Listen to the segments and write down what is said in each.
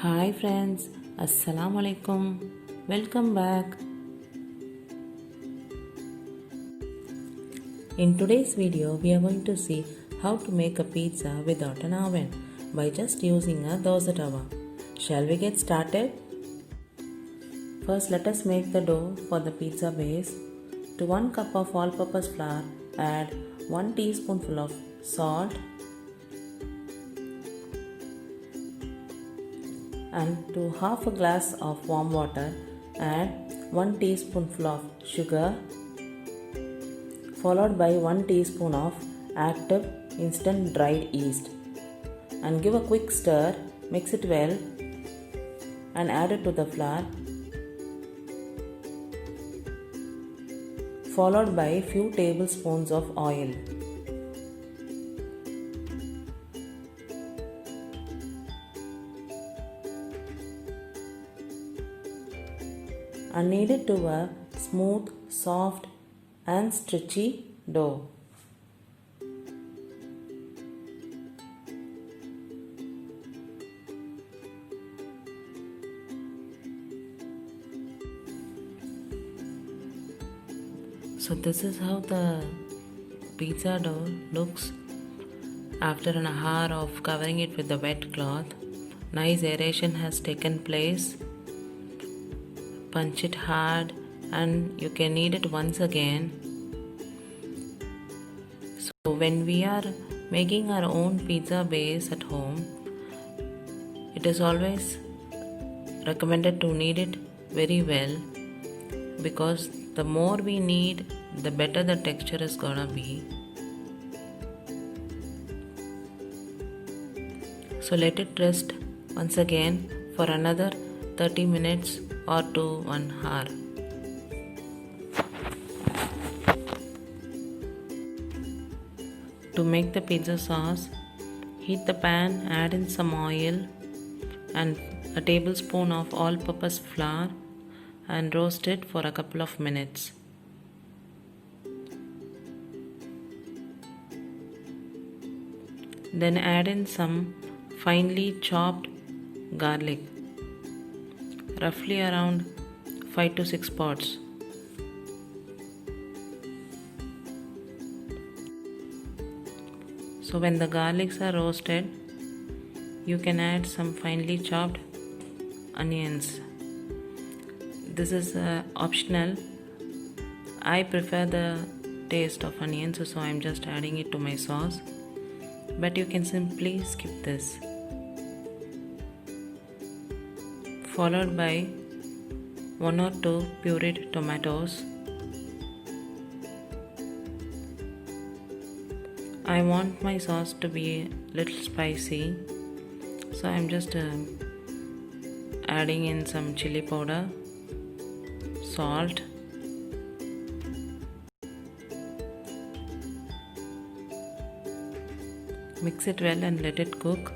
Hi friends, Assalamu alaikum. Welcome back. In today's video, we are going to see how to make a pizza without an oven by just using a dosa tawa. Shall we get started? First, let us make the dough for the pizza base. To 1 cup of all-purpose flour, add 1 teaspoonful of salt and to half a glass of warm water, add 1 teaspoonful of sugar followed by 1 teaspoon of active instant dried yeast and give a quick stir. Mix it well and add it to the flour followed by a few tablespoons of oil. And knead it to a smooth, soft and stretchy dough. So this is how the pizza dough looks after an hour of covering it with the wet cloth. Nice aeration has taken place. Punch it hard and you can knead it once again. So when we are making our own pizza base at home, it is always recommended to knead it very well, because the more we knead, the better the texture is gonna be. So let it rest once again for another 30 minutes or to 1 hour. To make the pizza sauce, heat the pan, add in some oil and a tablespoon of all-purpose flour and roast it for a couple of minutes. Then add in some finely chopped garlic, roughly around 5 to 6 pods. So when the garlics are roasted, you can add some finely chopped onions. This is optional. I prefer the taste of onions, so I am just adding it to my sauce, but you can simply skip this. Followed by 1 or 2 pureed tomatoes. I want my sauce to be a little spicy, so I'm just adding in some chili powder, salt, mix it well and let it cook.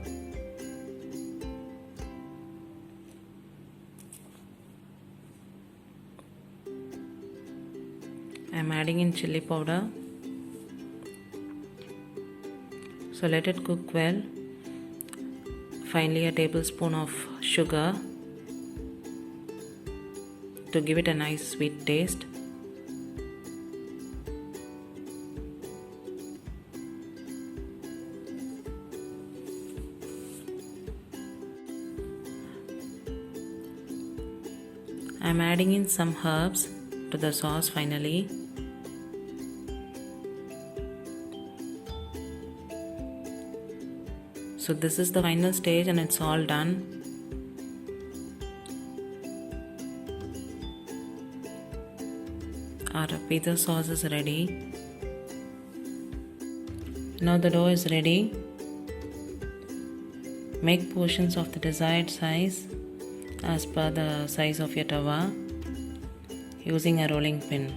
I'm adding in chili powder. So let it cook well. Finally, a tablespoon of sugar to give it a nice sweet taste. I'm adding in some herbs to the sauce finally. So this is the final stage and it's all done. Our pizza sauce is ready. Now the dough is ready. Make portions of the desired size as per the size of your tawa using a rolling pin.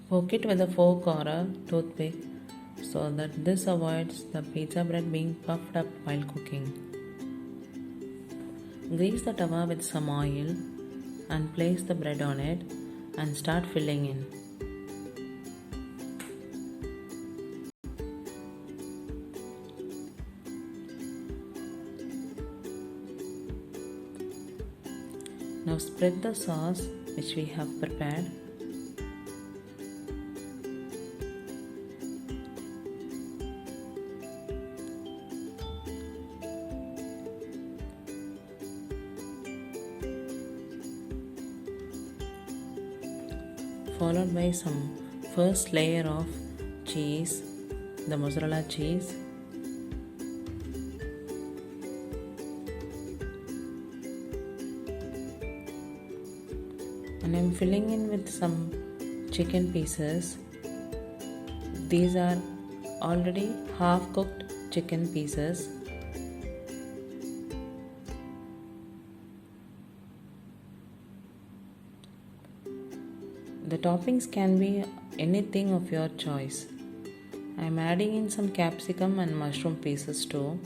Poke it with a fork or a toothpick so that this avoids the pizza bread being puffed up while cooking. Grease the tawa with some oil and place the bread on it and start filling in. Now spread the sauce which we have prepared. Followed by some first layer of cheese, the mozzarella cheese. And I'm filling in with some chicken pieces. These are already half cooked chicken pieces. The toppings can be anything of your choice. I am adding in some capsicum and mushroom pieces too.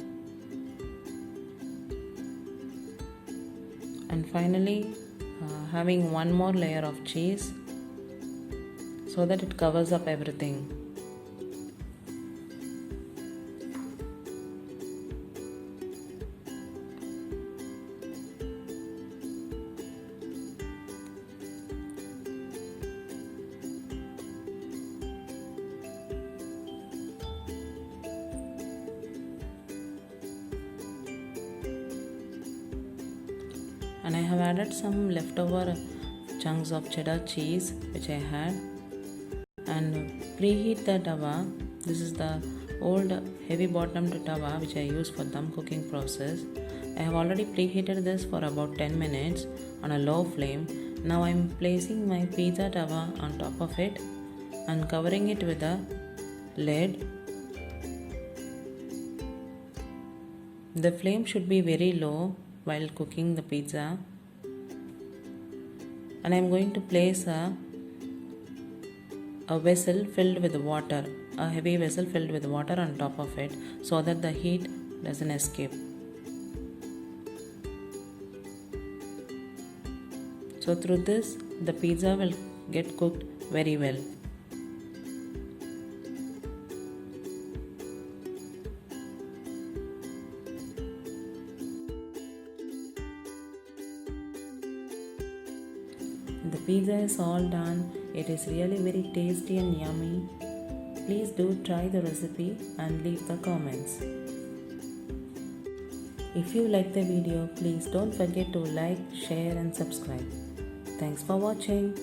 And finally, having one more layer of cheese so that it covers up everything. And I have added some leftover chunks of cheddar cheese which I had, and preheat the tawa. This is the old heavy bottomed tawa which I use for dum cooking process. I have already preheated this for about 10 minutes on a low flame. Now I am placing my pizza tawa on top of it and covering it with a lid. The flame should be very low while cooking the pizza, and I am going to place a vessel filled with water, a heavy vessel filled with water on top of it so that the heat doesn't escape. So through this the pizza will get cooked very well. The pizza is all done. It is really very tasty and yummy. Please do try the recipe and leave the comments. If you like the video, please don't forget to like, share and subscribe. Thanks for watching.